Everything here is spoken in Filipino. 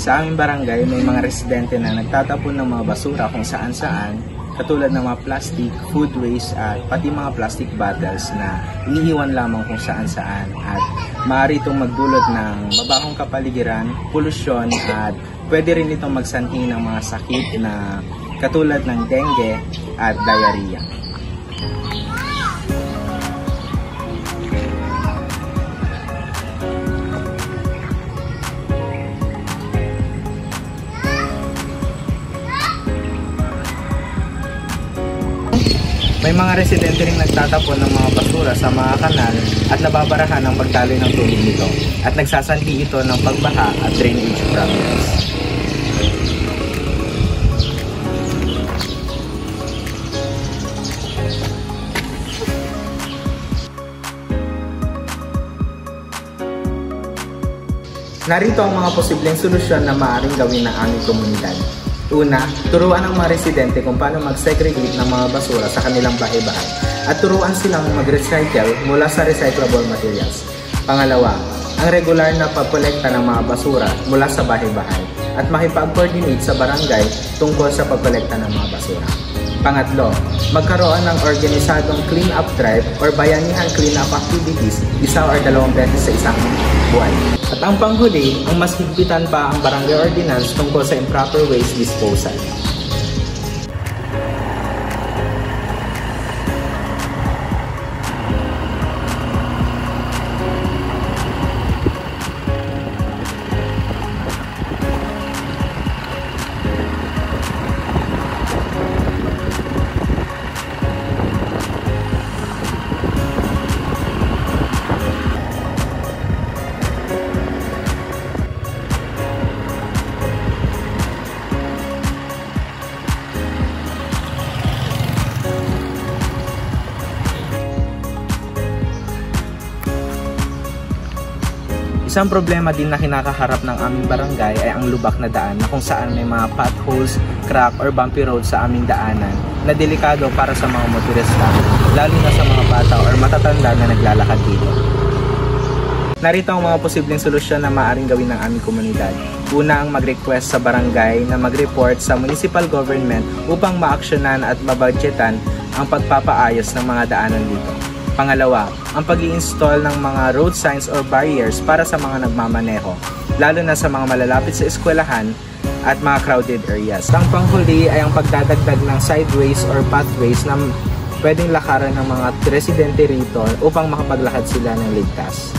Sa aming barangay, may mga residente na nagtatapon ng mga basura kung saan-saan, katulad ng mga plastic, food waste at pati mga plastic bottles na iniiwan lamang kung saan-saan at maaari itong magdulot ng mabahong kapaligiran, polusyon at pwede rin itong magsanhi ng mga sakit na katulad ng dengue at diarrhea. May mga residente rin nagtatapon ng mga basura sa mga kanal at nababarahan ang pagdaloy ng tubig nito at nagsasanhi ito ng pagbaha at drainage problems. Narito ang mga posibleng solusyon na maaaring gawin ng aming komunidad. Una, turuan ang mga residente kung paano mag-segregate ng mga basura sa kanilang bahay-bahay at turuan silang mag-recycle mula sa recyclable materials. Pangalawa, ang regular na pagkolekta ng mga basura mula sa bahay-bahay at makipag-coordinate sa barangay tungkol sa pagkolekta ng mga basura. Pangatlo, magkaroon ng organisadong clean-up drive or bayanihan clean-up activities 1 or 2 beses sa isang buwan. At ang panghuli, ang mas higpitan pa ang barangay ordinance tungkol sa improper waste disposal. Isang problema din na kinakaharap ng aming barangay ay ang lubak na daan na kung saan may mga potholes, crack or bumpy road sa aming daanan na delikado para sa mga motorista, lalo na sa mga bata or matatanda na naglalakad dito. Narito ang mga posibleng solusyon na maaaring gawin ng aming komunidad. Una, ang mag-request sa barangay na mag-report sa municipal government upang maaksyonan at mabudgetan ang pagpapaayos ng mga daanan dito. Pangalawa, ang pag-i-install ng mga road signs or barriers para sa mga nagmamaneho, lalo na sa mga malalapit sa eskwelahan at mga crowded areas. Ang panghuli ay ang pagdadagdag ng sideways or pathways na pwedeng lakaran ng mga residente rito upang makapaglakad sila ng ligtas.